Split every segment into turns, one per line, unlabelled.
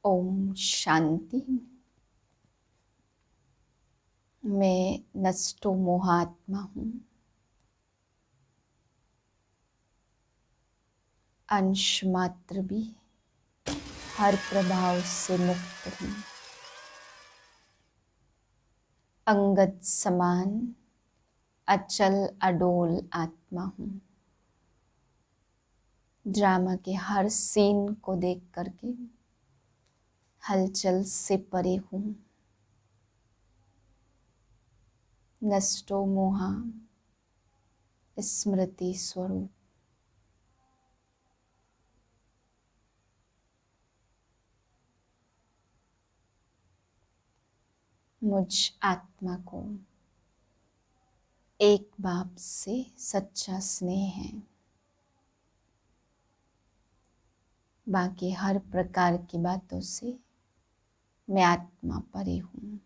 ओम शांति। मैं नष्टो मोहात्मा हूँ, अंश मात्र भी हर प्रभाव से मुक्त हूँ। अंगद समान अचल अडोल आत्मा हूँ। ड्रामा के हर सीन को देख करके हलचल से परे हूँ। नष्टो मोहा स्मृति स्वरूप। मुझ आत्मा को एक बाप से सच्चा स्नेह है। बाकी हर प्रकार की बातों से मैं आत्मा परे हूँ।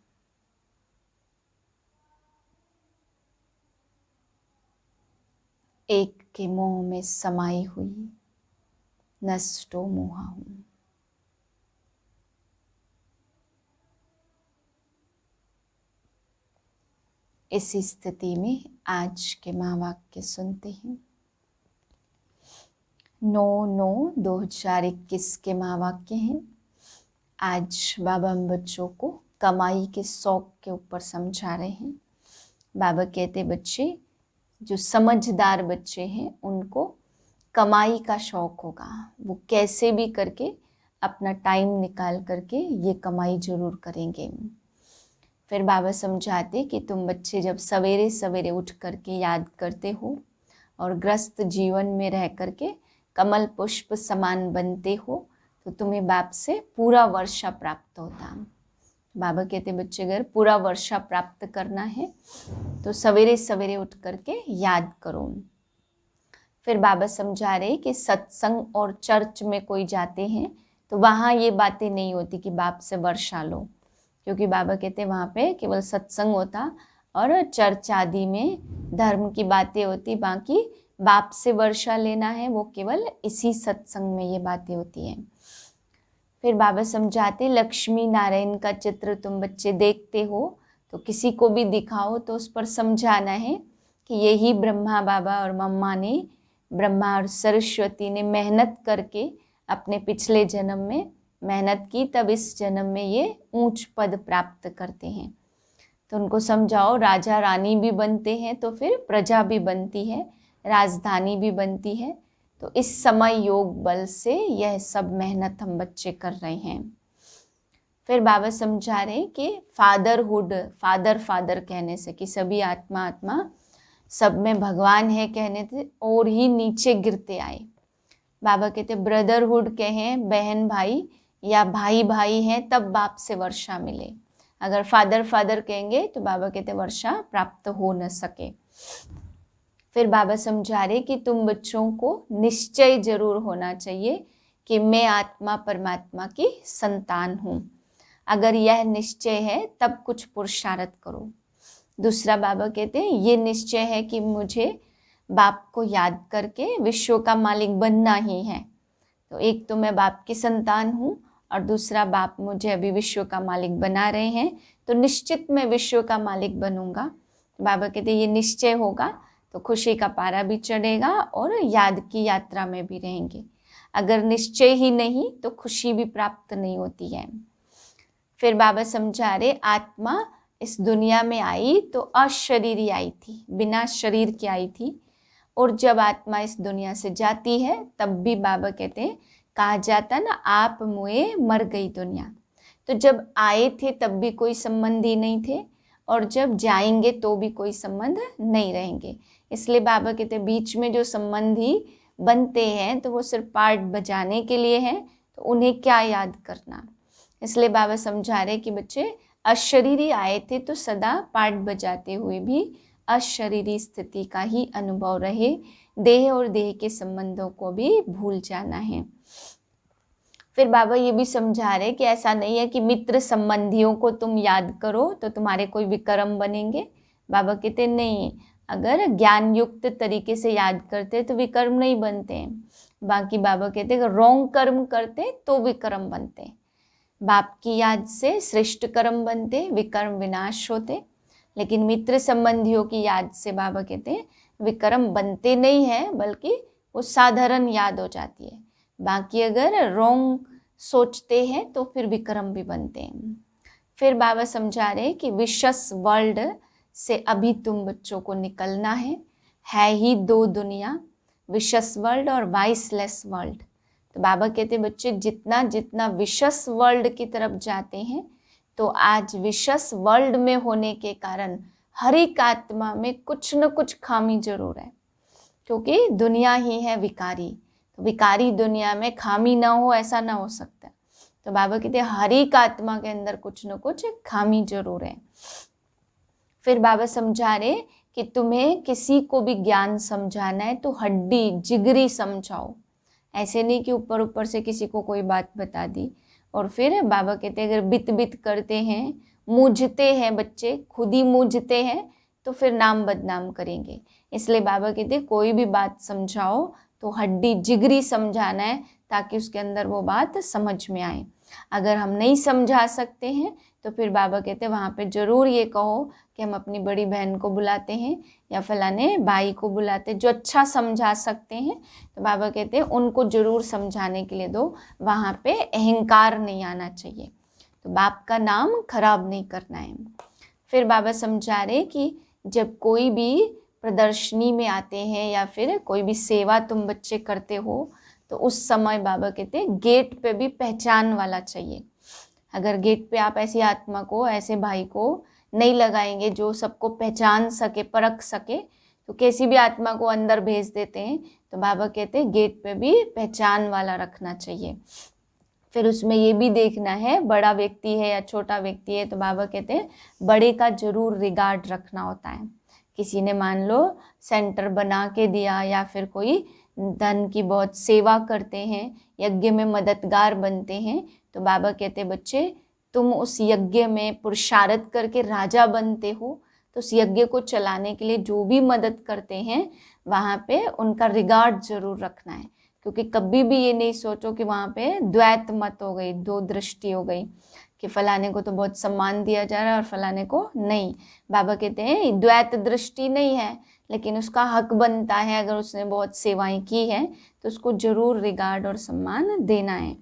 एक के मोह में समाई हुई नष्टो मोहा हूँ। इसी स्थिति में आज के महावाक्य सुनते हैं। 9/9/2021 के महावाक्य हैं। आज बाबा हम बच्चों को कमाई के शौक के ऊपर समझा रहे हैं। बाबा कहते बच्चे जो समझदार बच्चे हैं उनको कमाई का शौक होगा, वो कैसे भी करके अपना टाइम निकाल करके ये कमाई जरूर करेंगे। फिर बाबा समझाते कि तुम बच्चे जब सवेरे सवेरे उठ करके याद करते हो और ग्रस्त जीवन में रह करके कमल पुष्प समान बनते हो तो तुम्हें बाप से पूरा वर्षा प्राप्त होता। बाबा कहते बच्चे अगर पूरा वर्षा प्राप्त करना है तो सवेरे सवेरे उठ करके याद करो। फिर बाबा समझा रहे कि सत्संग और चर्च में कोई जाते हैं तो वहाँ ये बातें नहीं होती कि बाप से वर्षा लो, क्योंकि बाबा कहते वहाँ पे केवल सत्संग होता और चर्च आदि में धर्म की बातें होती। बाकी बाप से वर्षा लेना है वो केवल इसी सत्संग में ये बातें होती हैं। फिर बाबा समझाते लक्ष्मी नारायण का चित्र तुम बच्चे देखते हो तो किसी को भी दिखाओ तो उस पर समझाना है कि यही ब्रह्मा बाबा और मम्मा ने, ब्रह्मा और सरस्वती ने मेहनत करके अपने पिछले जन्म में मेहनत की, तब इस जन्म में ये ऊंच पद प्राप्त करते हैं। तो उनको समझाओ राजा रानी भी बनते हैं तो फिर प्रजा भी बनती है, राजधानी भी बनती है। तो इस समय योग बल से यह सब मेहनत हम बच्चे कर रहे हैं। फिर बाबा समझा रहे हैं कि फादरहुड, फादर फादर कहने से कि सभी आत्मा आत्मा सब में भगवान है कहने से और ही नीचे गिरते आए। बाबा कहते ब्रदरहुड कहें बहन भाई या भाई भाई हैं तब बाप से वर्षा मिले। अगर फादर फादर कहेंगे तो बाबा कहते वर्षा प्राप्त हो न सके। फिर बाबा समझा रहे कि तुम बच्चों को निश्चय जरूर होना चाहिए कि मैं आत्मा परमात्मा की संतान हूँ। अगर यह निश्चय है तब कुछ पुरुषार्थ करो। दूसरा बाबा कहते हैं ये निश्चय है कि मुझे बाप को याद करके विश्व का मालिक बनना ही है। तो एक तो मैं बाप की संतान हूँ और दूसरा बाप मुझे अभी विश्व का मालिक बना रहे हैं, तो निश्चित मैं विश्व का मालिक बनूंगा। बाबा कहते ये निश्चय होगा तो खुशी का पारा भी चढ़ेगा और याद की यात्रा में भी रहेंगे। अगर निश्चय ही नहीं तो खुशी भी प्राप्त नहीं होती है। फिर बाबा समझा रहे आत्मा इस दुनिया में आई तो अशरीरी आई थी, बिना शरीर की आई थी, और जब आत्मा इस दुनिया से जाती है तब भी बाबा कहते हैं कहा जाता ना आप मुए मर गई दुनिया। तो जब आए थे तब भी कोई संबंधी नहीं थे और जब जाएंगे तो भी कोई संबंध नहीं रहेंगे। इसलिए बाबा कहते बीच में जो संबंधी बनते हैं तो वो सिर्फ पार्ट बजाने के लिए हैं, तो उन्हें क्या याद करना। इसलिए बाबा समझा रहे कि बच्चे अशरीरी आए थे तो सदा पार्ट बजाते हुए भी अशरीरी स्थिति का ही अनुभव रहे, देह और देह के संबंधों को भी भूल जाना है। फिर बाबा ये भी समझा रहे कि ऐसा नहीं है कि मित्र संबंधियों को तुम याद करो तो तुम्हारे कोई विक्रम बनेंगे। बाबा कहते नहीं, अगर ज्ञान युक्त तरीके से याद करते तो विक्रम नहीं बनते हैं। बाकी बाबा कहते अगर रॉन्ग कर्म करते तो विक्रम बनते। बाप की याद से श्रेष्ठ कर्म बनते, विकर्म विनाश होते, लेकिन मित्र संबंधियों की याद से बाबा कहते हैं विकर्म बनते नहीं हैं, बल्कि वो साधारण याद हो जाती है। बाकी अगर रॉन्ग सोचते हैं तो फिर विकर्म भी बनते हैं। फिर बाबा समझा रहे कि विशस वर्ल्ड से अभी तुम बच्चों को निकलना है ही दो दुनिया, विशस वर्ल्ड और वाइसलेस वर्ल्ड। तो बाबा कहते बच्चे जितना जितना विशस वर्ल्ड की तरफ जाते हैं, तो आज विशस वर्ल्ड में होने के कारण हर एक आत्मा में कुछ न कुछ खामी जरूर है, क्योंकि दुनिया ही है विकारी। तो विकारी दुनिया में खामी ना हो ऐसा ना हो सकता। तो बाबा कहते हैं हर एक आत्मा के अंदर कुछ न कुछ खामी जरूर है। फिर बाबा समझा रहे कि तुम्हें किसी को भी ज्ञान समझाना है तो हड्डी जिगरी समझाओ, ऐसे नहीं कि ऊपर ऊपर से किसी को कोई बात बता दी। और फिर बाबा कहते हैं अगर बित बित करते हैं, मूझते हैं बच्चे, खुद ही मूझते हैं, तो फिर नाम बदनाम करेंगे। इसलिए बाबा कहते हैं कोई भी बात समझाओ तो हड्डी जिगरी समझाना है, ताकि उसके अंदर वो बात समझ में आए। अगर हम नहीं समझा सकते हैं तो फिर बाबा कहते हैं वहाँ पे ज़रूर ये कहो कि हम अपनी बड़ी बहन को बुलाते हैं या फलाने भाई को बुलाते हैं जो अच्छा समझा सकते हैं। तो बाबा कहते हैं उनको ज़रूर समझाने के लिए दो, वहाँ पे अहंकार नहीं आना चाहिए, तो बाप का नाम खराब नहीं करना है। फिर बाबा समझा रहे कि जब कोई भी प्रदर्शनी में आते हैं या फिर कोई भी सेवा तुम बच्चे करते हो, तो उस समय बाबा कहते हैं गेट पे भी पहचान वाला चाहिए। अगर गेट पे आप ऐसी आत्मा को, ऐसे भाई को नहीं लगाएंगे जो सबको पहचान सके, परख सके, तो कैसी भी आत्मा को अंदर भेज देते हैं। तो बाबा कहते हैं गेट पे भी पहचान वाला रखना चाहिए। फिर उसमें ये भी देखना है बड़ा व्यक्ति है या छोटा व्यक्ति है, तो बाबा कहते हैं बड़े का जरूर रिगार्ड रखना होता है। किसी ने मान लो सेंटर बना के दिया या फिर कोई धन की बहुत सेवा करते हैं, यज्ञ में मददगार बनते हैं, तो बाबा कहते बच्चे तुम उस यज्ञ में पुरुषार्थ करके राजा बनते हो, तो उस यज्ञ को चलाने के लिए जो भी मदद करते हैं वहाँ पे उनका रिगार्ड जरूर रखना है। क्योंकि कभी भी ये नहीं सोचो कि वहाँ पे द्वैत मत हो गई, दो दृष्टि हो गई कि फलाने को तो बहुत सम्मान दिया जा रहा है और फलाने को नहीं। बाबा कहते हैं द्वैत दृष्टि नहीं है, लेकिन उसका हक बनता है, अगर उसने बहुत सेवाएं की है तो उसको जरूर रिगार्ड और सम्मान देना है।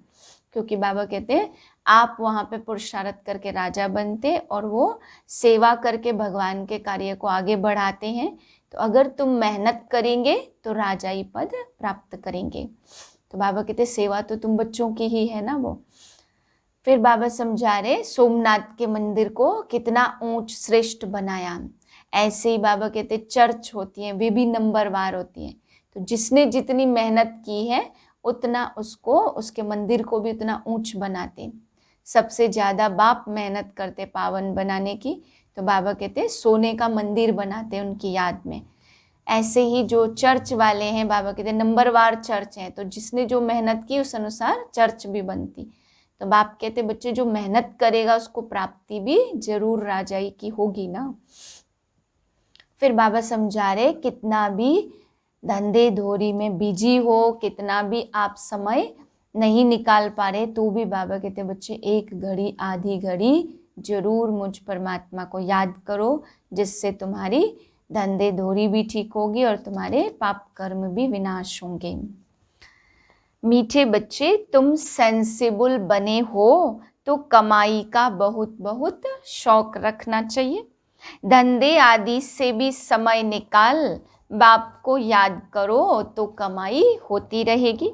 क्योंकि बाबा कहते हैं आप वहाँ पे पुरुषार्थ करके राजा बनते और वो सेवा करके भगवान के कार्य को आगे बढ़ाते हैं। तो अगर तुम मेहनत करेंगे तो राजाई पद प्राप्त करेंगे। तो बाबा कहते सेवा तो तुम बच्चों की ही है ना वो। फिर बाबा समझा रहे सोमनाथ के मंदिर को कितना ऊंच श्रेष्ठ बनाया। ऐसे ही बाबा कहते चर्च होती हैं, वे भी नंबरवार होती हैं। तो जिसने जितनी मेहनत की है उतना उसको, उसके मंदिर को भी उतना ऊंच बनाते। सबसे ज़्यादा बाप मेहनत करते पावन बनाने की, तो बाबा कहते सोने का मंदिर बनाते उनकी याद में। ऐसे ही जो चर्च वाले हैं, बाबा कहते नंबरवार चर्च हैं, तो जिसने जो मेहनत की उस अनुसार चर्च भी बनती। तो बाप कहते बच्चे जो मेहनत करेगा उसको प्राप्ति भी जरूर राजाई की होगी ना। फिर बाबा समझा रहे कितना भी धंधे धोरी में बिजी हो, कितना भी आप समय नहीं निकाल पा रहे, तो भी बाबा कहते बच्चे एक घड़ी आधी घड़ी जरूर मुझ परमात्मा को याद करो, जिससे तुम्हारी धंधे धोरी भी ठीक होगी और तुम्हारे पाप कर्म भी विनाश होंगे। मीठे बच्चे तुम सेंसिबल बने हो तो कमाई का बहुत बहुत शौक रखना चाहिए। धंधे आदि से भी समय निकाल बाप को याद करो तो कमाई होती रहेगी।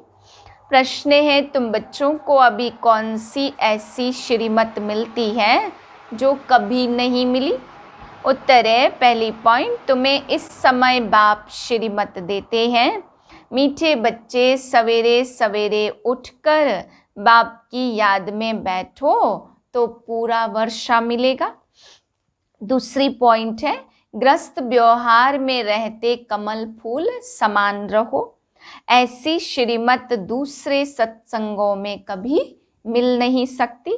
प्रश्न है तुम बच्चों को अभी कौन सी ऐसी श्रीमत मिलती है जो कभी नहीं मिली? उत्तर है पहली पॉइंट, तुम्हें इस समय बाप श्रीमत देते हैं। मीठे बच्चे सवेरे सवेरे उठकर बाप की याद में बैठो तो पूरा वर्षा मिलेगा। दूसरी पॉइंट है ग्रस्त व्यवहार में रहते कमल फूल समान रहो। ऐसी श्रीमत दूसरे सत्संगों में कभी मिल नहीं सकती।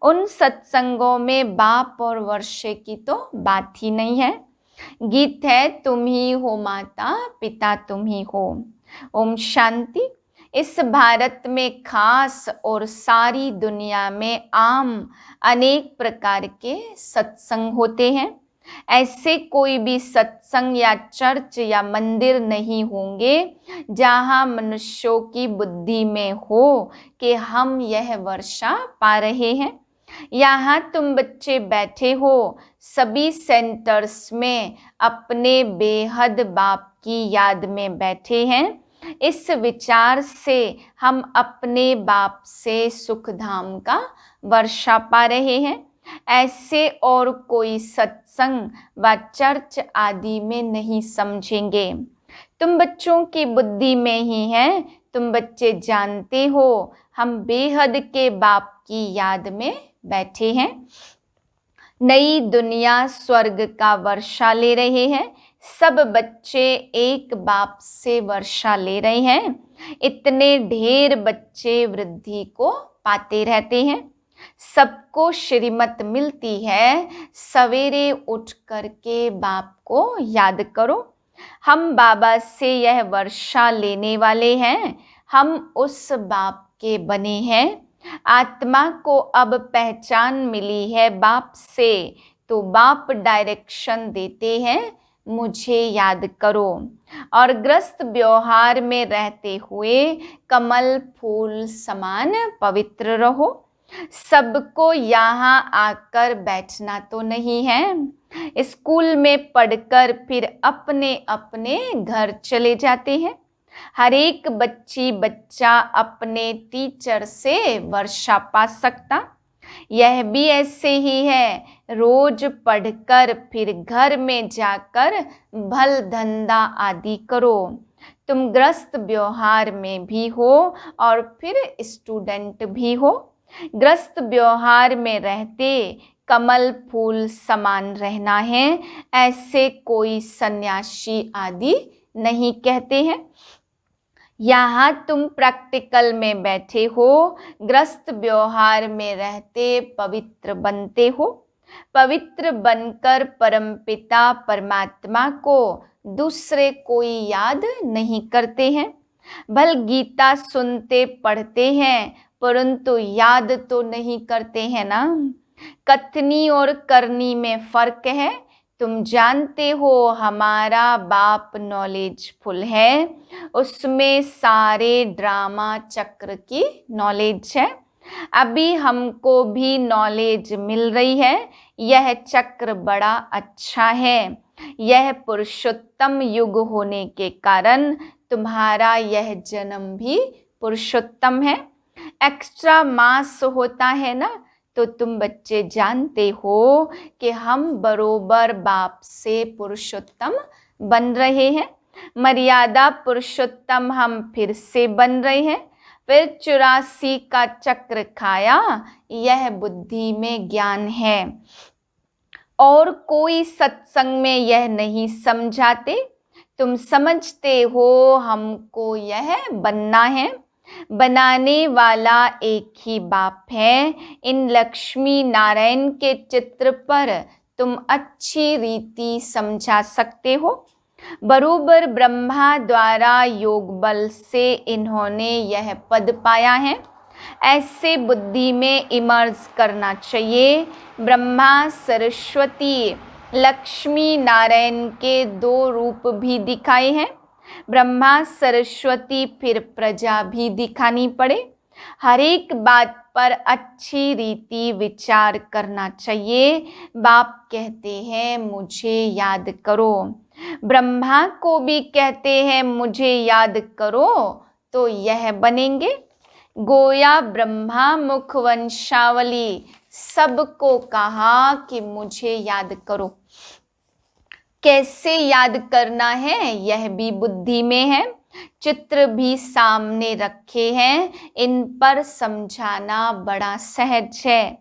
उन सत्संगों में बाप और वर्षे की तो बात ही नहीं है। गीत है तुम ही हो माता पिता तुम ही हो। ओम शांति। इस भारत में खास और सारी दुनिया में आम अनेक प्रकार के सत्संग होते हैं। ऐसे कोई भी सत्संग या चर्च या मंदिर नहीं होंगे जहां मनुष्यों की बुद्धि में हो कि हम यह वर्षा पा रहे हैं। यहाँ तुम बच्चे बैठे हो, सभी सेंटर्स में अपने बेहद बाप की याद में बैठे हैं। इस विचार से हम अपने बाप से सुख धाम का वर्षा पा रहे हैं। ऐसे और कोई सत्संग व चर्च आदि में नहीं समझेंगे। तुम बच्चों की बुद्धि में ही है। तुम बच्चे जानते हो हम बेहद के बाप की याद में बैठे हैं। नई दुनिया स्वर्ग का वर्षा ले रहे हैं। सब बच्चे एक बाप से वर्षा ले रहे हैं। इतने ढेर बच्चे वृद्धि को पाते रहते हैं। सबको श्रीमत मिलती है, सवेरे उठ करके बाप को याद करो। हम बाबा से यह वर्षा लेने वाले हैं। हम उस बाप के बने हैं। आत्मा को अब पहचान मिली है बाप से, तो बाप डायरेक्शन देते हैं, मुझे याद करो। और ग्रस्त व्यवहार में रहते हुए कमल फूल समान पवित्र रहो। सबको यहाँ आकर बैठना तो नहीं है। स्कूल में पढ़कर फिर अपने अपने घर चले जाते हैं। हर एक बच्ची बच्चा अपने टीचर से वर्षा पा सकता। यह भी ऐसे ही है। रोज पढ़कर फिर घर में जाकर भल धंधा आदि करो। तुम ग्रस्त व्यवहार में भी हो और फिर स्टूडेंट भी हो। ग्रस्त व्यवहार में रहते कमल फूल समान रहना है, ऐसे कोई सन्यासी आदि नहीं कहते हैं। यहाँ तुम प्रैक्टिकल में बैठे हो, ग्रस्त व्यवहार में रहते पवित्र बनते हो। पवित्र बनकर परमपिता परमात्मा को दूसरे कोई याद नहीं करते हैं। भल गीता सुनते पढ़ते हैं, परंतु याद तो नहीं करते हैं ना। कथनी और करनी में फर्क है। तुम जानते हो हमारा बाप नॉलेजफुल है, उसमें सारे ड्रामा चक्र की नॉलेज है। अभी हमको भी नॉलेज मिल रही है। यह चक्र बड़ा अच्छा है। यह पुरुषोत्तम युग होने के कारण तुम्हारा यह जन्म भी पुरुषोत्तम है। एक्स्ट्रा मास होता है ना, तो तुम बच्चे जानते हो कि हम बरोबर बाप से पुरुषोत्तम बन रहे हैं। मर्यादा पुरुषोत्तम हम फिर से बन रहे हैं। फिर 84 का चक्र खाया, यह बुद्धि में ज्ञान है। और कोई सत्संग में यह नहीं समझाते। तुम समझते हो हमको यह बनना है। बनाने वाला एक ही बाप है। इन लक्ष्मी नारायण के चित्र पर तुम अच्छी रीति समझा सकते हो। बरोबर ब्रह्मा द्वारा योग बल से इन्होंने यह पद पाया है। ऐसे बुद्धि में इमर्ज करना चाहिए। ब्रह्मा सरस्वती लक्ष्मी नारायण के 2 रूप भी दिखाए हैं। ब्रह्मा सरस्वती फिर प्रजा भी दिखानी पड़े। हर एक बात पर अच्छी रीति विचार करना चाहिए। बाप कहते हैं मुझे याद करो। ब्रह्मा को भी कहते हैं मुझे याद करो, तो यह बनेंगे। गोया ब्रह्मा मुख वंशावली सबको कहा कि मुझे याद करो। कैसे याद करना है यह भी बुद्धि में है। चित्र भी सामने रखे हैं, इन पर समझाना बड़ा सहज है।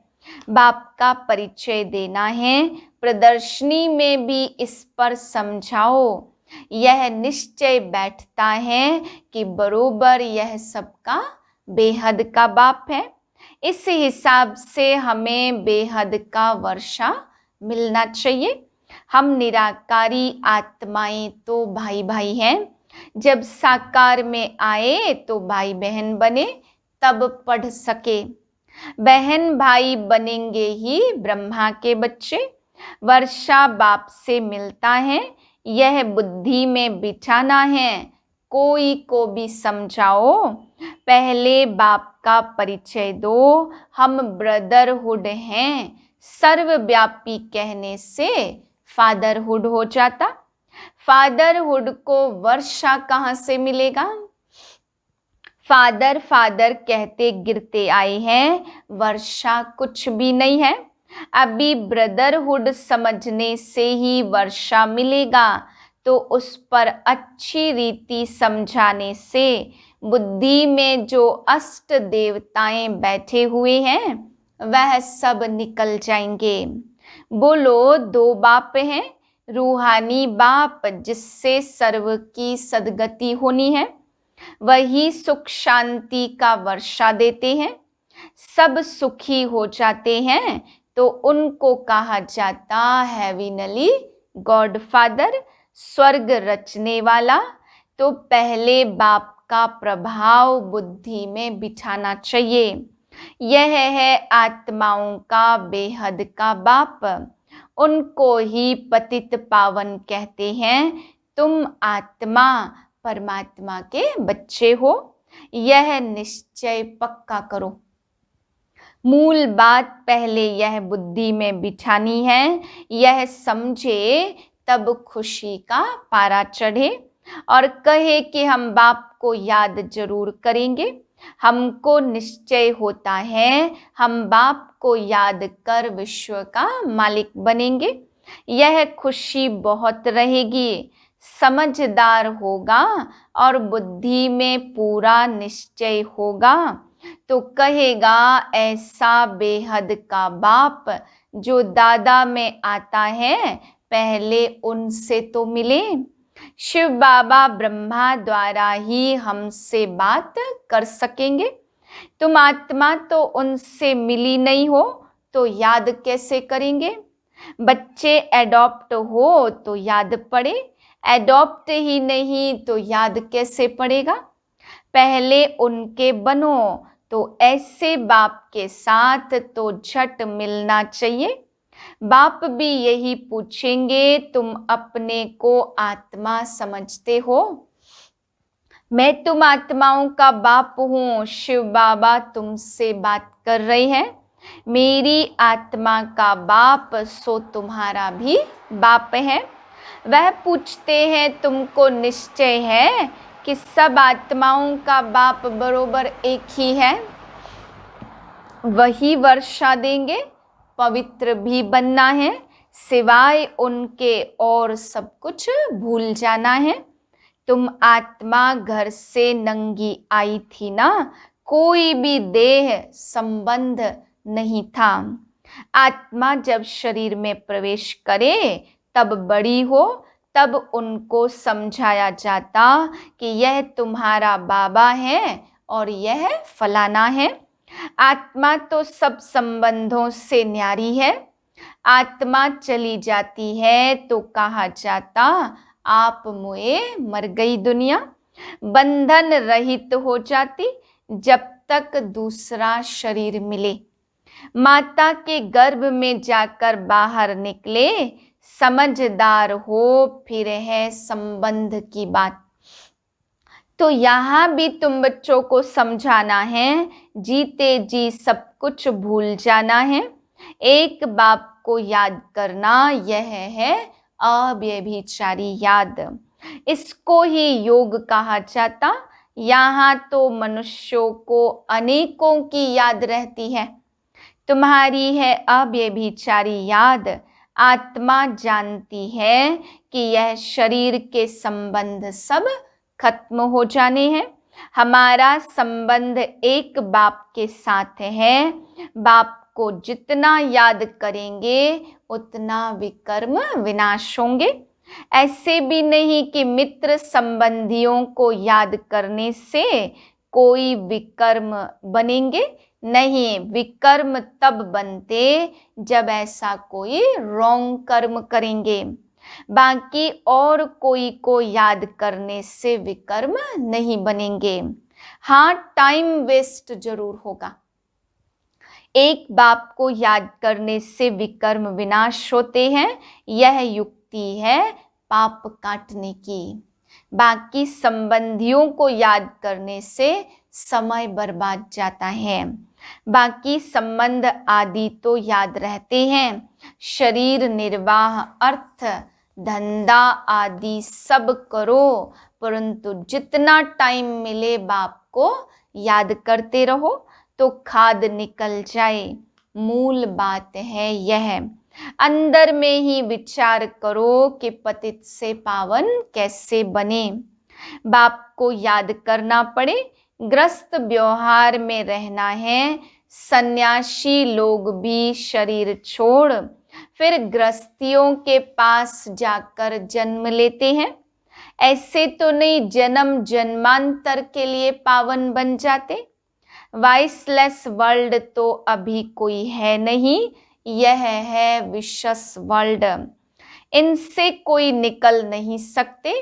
बाप का परिचय देना है, प्रदर्शनी में भी इस पर समझाओ। यह निश्चय बैठता है कि बरोबर यह सबका बेहद का बाप है। इस हिसाब से हमें बेहद का वर्षा मिलना चाहिए। हम निराकारी आत्माएं तो भाई भाई हैं। जब साकार में आए तो भाई बहन बने तब पढ़ सके। बहन भाई बनेंगे ही ब्रह्मा के बच्चे। वर्षा बाप से मिलता है, यह बुद्धि में बिठाना है। कोई को भी समझाओ, पहले बाप का परिचय दो। हम ब्रदरहुड हैं, सर्वव्यापी कहने से फादरहुड हो जाता। फादरहुड को वर्षा कहाँ से मिलेगा? फादर फादर कहते गिरते आए हैं, वर्षा कुछ भी नहीं है। अभी ब्रदरहुड समझने से ही वर्षा मिलेगा, तो उस पर अच्छी रीति समझाने से बुद्धि में जो अष्ट देवताएं बैठे हुए हैं वह सब निकल जाएंगे। बोलो, दो बाप हैं, रूहानी बाप जिससे सर्व की सदगति होनी है, वही सुख शांति का वर्षा देते हैं। सब सुखी हो जाते हैं तो उनको कहा जाता हेविनली गॉड फादर, स्वर्ग रचने वाला। तो पहले बाप का प्रभाव बुद्धि में बिठाना चाहिए। यह है आत्माओं का बेहद का बाप, उनको ही पतित पावन कहते हैं। तुम आत्मा परमात्मा के बच्चे हो, यह निश्चय पक्का करो। मूल बात पहले यह बुद्धि में बिठानी है, यह समझे तब खुशी का पारा चढ़े और कहे कि हम बाप को याद जरूर करेंगे। हमको निश्चय होता है हम बाप को याद कर विश्व का मालिक बनेंगे। यह खुशी बहुत रहेगी। समझदार होगा और बुद्धि में पूरा निश्चय होगा तो कहेगा ऐसा बेहद का बाप जो दादा में आता है, पहले उनसे तो मिले। शिव बाबा ब्रह्मा द्वारा ही हमसे बात कर सकेंगे। तुम आत्मा तो उनसे मिली नहीं हो तो याद कैसे करेंगे? बच्चे एडॉप्ट हो तो याद पड़े, एडॉप्ट ही नहीं तो याद कैसे पड़ेगा? पहले उनके बनो, तो ऐसे बाप के साथ तो झट मिलना चाहिए। बाप भी यही पूछेंगे, तुम अपने को आत्मा समझते हो? मैं तुम आत्माओं का बाप हूँ। शिव बाबा तुमसे बात कर रहे हैं। मेरी आत्मा का बाप सो तुम्हारा भी बाप है। वह पूछते हैं तुमको निश्चय है कि सब आत्माओं का बाप बरोबर एक ही है? वही वर्षा देंगे। पवित्र भी बनना है, सिवाय उनके और सब कुछ भूल जाना है। तुम आत्मा घर से नंगी आई थी ना, कोई भी देह संबंध नहीं था। आत्मा जब शरीर में प्रवेश करे तब बड़ी हो, तब उनको समझाया जाता कि यह तुम्हारा बाबा है और यह फलाना है। आत्मा तो सब संबंधों से न्यारी है। आत्मा चली जाती है तो कहा जाता आप मुए मर गई दुनिया। बंधन रहित हो जाती जब तक दूसरा शरीर मिले। माता के गर्भ में जाकर बाहर निकले, समझदार हो फिर है संबंध की बात। तो यहाँ भी तुम बच्चों को समझाना है, जीते जी सब कुछ भूल जाना है। एक बाप को याद करना, यह है अव्यभिचारी याद। इसको ही योग कहा जाता। यहाँ तो मनुष्यों को अनेकों की याद रहती है। तुम्हारी है अव्यभिचारी याद। आत्मा जानती है कि यह शरीर के संबंध सब खत्म हो जाने हैं। हमारा संबंध एक बाप के साथ है। बाप को जितना याद करेंगे उतना विकर्म विनाश होंगे। ऐसे भी नहीं कि मित्र संबंधियों को याद करने से कोई विकर्म बनेंगे। नहीं, विकर्म तब बनते जब ऐसा कोई रॉन्ग कर्म करेंगे। बाकी और कोई को याद करने से विकर्म नहीं बनेंगे। हाँ, टाइम वेस्ट जरूर होगा। एक बाप को याद करने से विकर्म विनाश होते हैं, यह युक्ति है पाप काटने की। बाकी संबंधियों को याद करने से समय बर्बाद जाता है। बाकी संबंध आदि तो याद रहते हैं, शरीर निर्वाह, अर्थ धंधा आदि सब करो, परंतु जितना टाइम मिले बाप को याद करते रहो तो खाद निकल जाए। मूल बात है यह। अंदर में ही विचार करो कि पतित से पावन कैसे बने। बाप को याद करना पड़े, ग्रस्त व्यवहार में रहना है। सन्यासी लोग भी शरीर छोड़ फिर गृहस्थियों के पास जाकर जन्म लेते हैं। ऐसे तो नहीं जन्म जन्मांतर के लिए पावन बन जाते। वाइसलेस वर्ल्ड तो अभी कोई है नहीं, यह है विशस वर्ल्ड। इनसे कोई निकल नहीं सकते।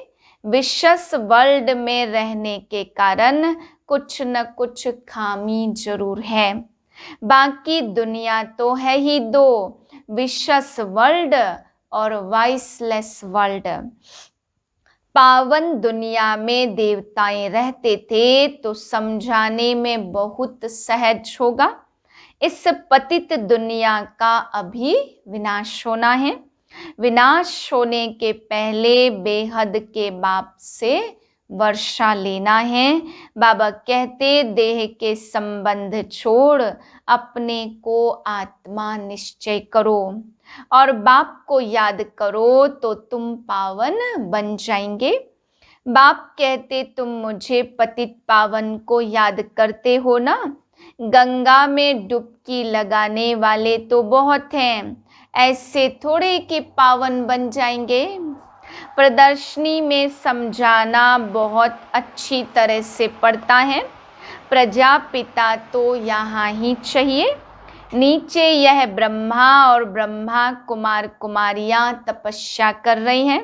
विशस वर्ल्ड में रहने के कारण कुछ न कुछ खामी जरूर है। बाकी दुनिया तो है ही दो, विशस वर्ल्ड और वाइसलेस वर्ल्ड। पावन दुनिया में देवताएं रहते थे तो समझाने में बहुत सहज होगा। इस पतित दुनिया का अभी विनाश होना है। विनाश होने के पहले बेहद के बाप से वर्षा लेना है। बाबा कहते देह के संबंध छोड़ अपने को आत्मा निश्चय करो और बाप को याद करो तो तुम पावन बन जाएंगे। बाप कहते तुम मुझे पतित पावन को याद करते हो ना। गंगा में डुबकी लगाने वाले तो बहुत हैं, ऐसे थोड़े कि पावन बन जाएंगे। प्रदर्शनी में समझाना बहुत अच्छी तरह से पड़ता है। प्रजापिता तो यहाँ ही चाहिए। नीचे यह ब्रह्मा और ब्रह्मा कुमार कुमारियां तपस्या कर रही हैं,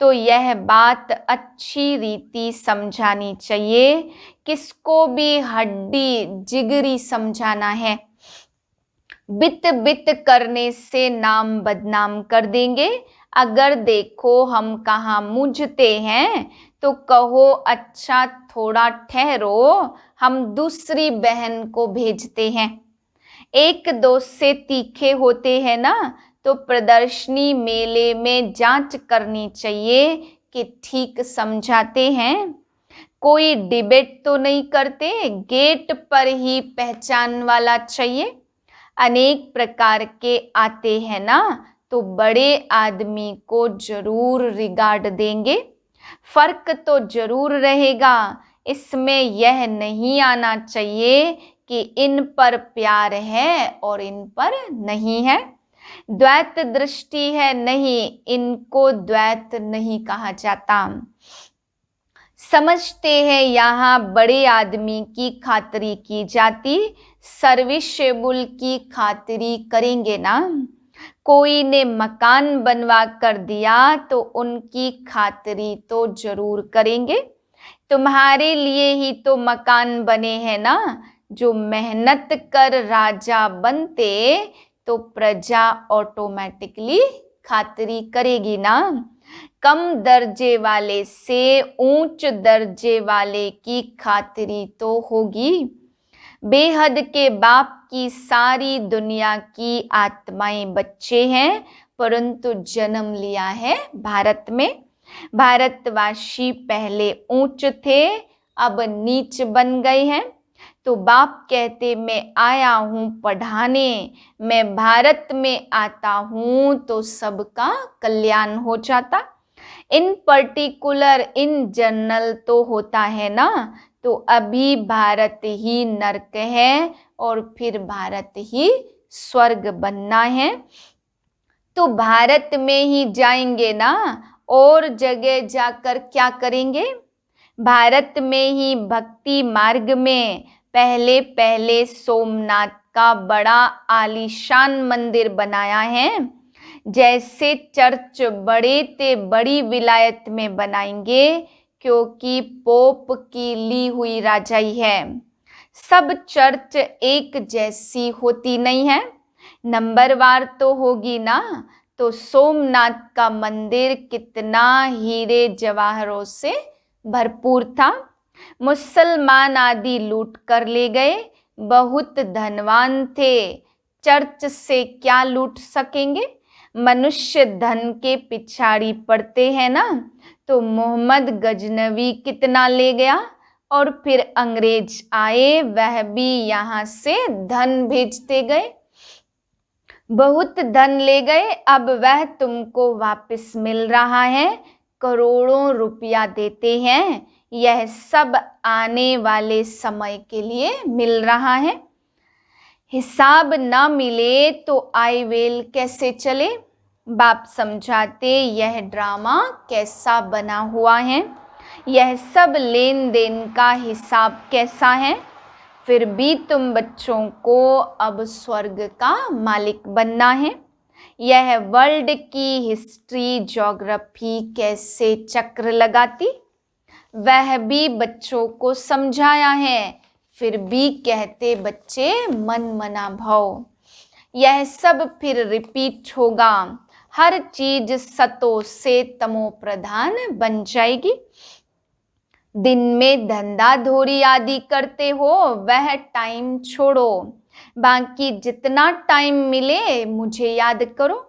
तो यह बात अच्छी रीति समझानी चाहिए। किसको भी हड्डी जिगरी समझाना है। बित बित करने से नाम बदनाम कर देंगे। अगर देखो हम कहाँ मुझते हैं तो कहो अच्छा थोड़ा ठहरो, हम दूसरी बहन को भेजते हैं। एक दोस्त से तीखे होते हैं ना, तो प्रदर्शनी मेले में जांच करनी चाहिए कि ठीक समझाते हैं। कोई डिबेट तो नहीं करते, गेट पर ही पहचान वाला चाहिए। अनेक प्रकार के आते हैं ना, तो बड़े आदमी को जरूर रिगार्ड देंगे। फर्क तो जरूर रहेगा। इसमें यह नहीं आना चाहिए कि इन पर प्यार है और इन पर नहीं है। द्वैत दृष्टि है, नहीं, इनको द्वैत नहीं कहा जाता। समझते हैं यहाँ बड़े आदमी की खातिरी की जाती, सर्विसेबल की खातिरी करेंगे ना। कोई ने मकान बनवा कर दिया तो उनकी खातिरी तो जरूर करेंगे। तुम्हारे लिए ही तो मकान बने हैं ना। जो मेहनत कर राजा बनते तो प्रजा ऑटोमेटिकली खातिरी करेगी ना। कम दर्जे वाले से ऊंच दर्जे वाले की खातिरी तो होगी। बेहद के बाप की सारी दुनिया की आत्माएं बच्चे हैं, परंतु जन्म लिया है भारत में। भारतवासी पहले ऊंच थे, अब नीच बन गए हैं। तो बाप कहते मैं आया हूँ पढ़ाने, मैं भारत में आता हूँ तो सबका कल्याण हो जाता। इन पर्टिकुलर इन जनरल तो होता है ना, तो अभी भारत ही नरक है और फिर भारत ही स्वर्ग बनना है। तो भारत में ही जाएंगे ना, और जगह जाकर क्या करेंगे। भारत में ही भक्ति मार्ग में पहले पहले सोमनाथ का बड़ा आलीशान मंदिर बनाया है। जैसे चर्च बड़े ते बड़ी विलायत में बनाएंगे, क्योंकि पोप की ली हुई राजाई है। सब चर्च एक जैसी होती नहीं है, नंबरवार तो होगी ना। तो सोमनाथ का मंदिर कितना हीरे जवाहरों से भरपूर था। मुसलमान आदि लूट कर ले गए, बहुत धनवान थे, चर्च से क्या लूट सकेंगे। मनुष्य धन के पिछाड़ी पड़ते हैं ना। तो मोहम्मद गजनवी कितना ले गया, और फिर अंग्रेज आए, वह भी यहाँ से धन भेजते गए, बहुत धन ले गए। अब वह तुमको वापस मिल रहा है, करोड़ों रुपया देते हैं। यह सब आने वाले समय के लिए मिल रहा है। हिसाब न मिले तो आईवेल कैसे चले। बाप समझाते यह ड्रामा कैसा बना हुआ है, यह सब लेन देन का हिसाब कैसा है। फिर भी तुम बच्चों को अब स्वर्ग का मालिक बनना है। यह वर्ल्ड की हिस्ट्री ज्योग्राफी कैसे चक्र लगाती, वह भी बच्चों को समझाया है। फिर भी कहते बच्चे मन मना भाव। यह सब फिर रिपीट होगा, हर चीज सतो से तमो प्रधान बन जाएगी। दिन में धंधा धोरी आदि करते हो, वह टाइम छोड़ो, बाकी जितना टाइम मिले मुझे याद करो।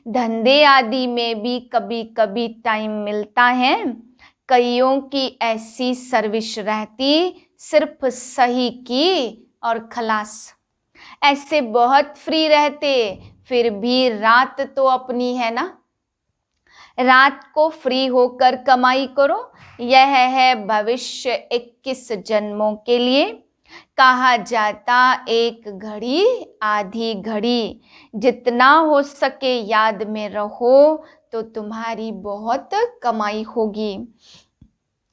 धंधे आदि में भी कभी कभी टाइम मिलता है, कईयों की ऐसी सर्विस रहती, सिर्फ सही की और खलास। ऐसे बहुत फ्री रहते, फिर भी रात तो अपनी है ना। रात को फ्री होकर कमाई करो, यह है भविष्य 21 जन्मों के लिए। कहा जाता एक घड़ी आधी घड़ी, जितना हो सके याद में रहो तो तुम्हारी बहुत कमाई होगी।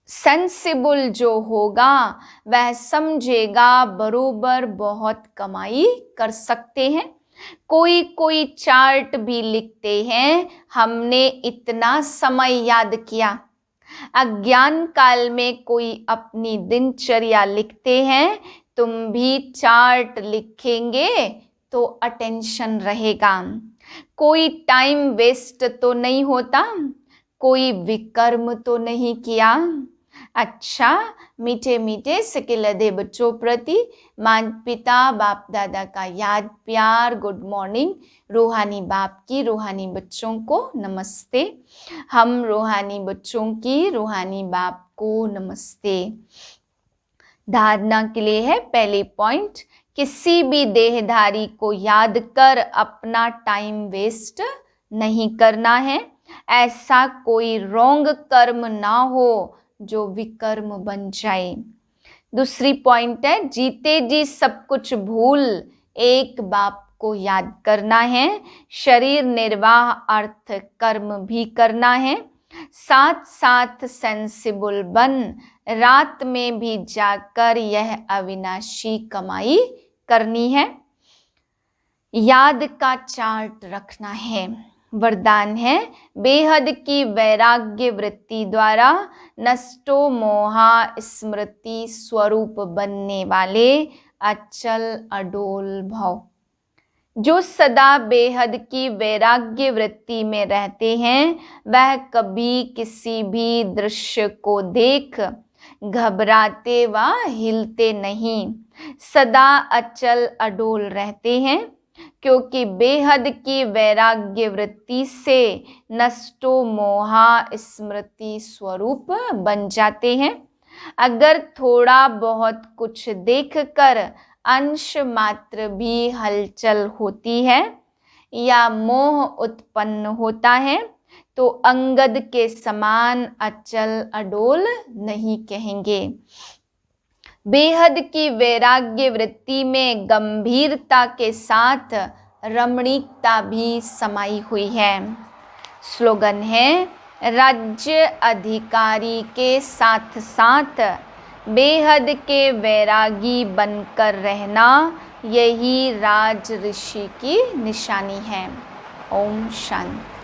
सेंसिबल जो होगा वह समझेगा बरोबर बहुत कमाई कर सकते हैं। कोई कोई चार्ट भी लिखते हैं, हमने इतना समय याद किया। अज्ञान काल में कोई अपनी दिनचर्या लिखते हैं, तुम भी चार्ट लिखेंगे तो अटेंशन रहेगा। कोई टाइम वेस्ट तो नहीं होता, कोई विकर्म तो नहीं किया। अच्छा, मीठे मीठे सिकिलधे बच्चों प्रति माता पिता बाप दादा का याद प्यार गुड मॉर्निंग। रूहानी बाप की रूहानी बच्चों को नमस्ते। हम रूहानी बच्चों की रूहानी बाप को नमस्ते। धारणा के लिए है पहले पॉइंट, किसी भी देहधारी को याद कर अपना टाइम वेस्ट नहीं करना है। ऐसा कोई रॉन्ग कर्म ना हो जो विकर्म बन जाए। दूसरी पॉइंट है, जीते जी सब कुछ भूल एक बाप को याद करना है। शरीर निर्वाह अर्थ कर्म भी करना है, साथ साथ सेंसिबल बन रात में भी जाकर यह अविनाशी कमाई करनी है। याद का चार्ट रखना है। वरदान है, बेहद की वैराग्य वृत्ति द्वारा नष्टो मोहा स्मृति स्वरूप बनने वाले अचल अडोल भाव। जो सदा बेहद की वैराग्य वृत्ति में रहते हैं, वह कभी किसी भी दृश्य को देख घबराते व हिलते नहीं, सदा अचल अडोल रहते हैं, क्योंकि बेहद की वैराग्य वृत्ति से नष्टो मोहा स्मृति स्वरूप बन जाते हैं। अगर थोड़ा बहुत कुछ देखकर अंश मात्र भी हलचल होती है या मोह उत्पन्न होता है, तो अंगद के समान अचल अडोल नहीं कहेंगे। बेहद की वैराग्य वृत्ति में गंभीरता के साथ रमणीकता भी समाई हुई है। स्लोगन है, राज्य अधिकारी के साथ साथ बेहद के वैरागी बनकर रहना, यही राज ऋषि की निशानी है। ओम शांति।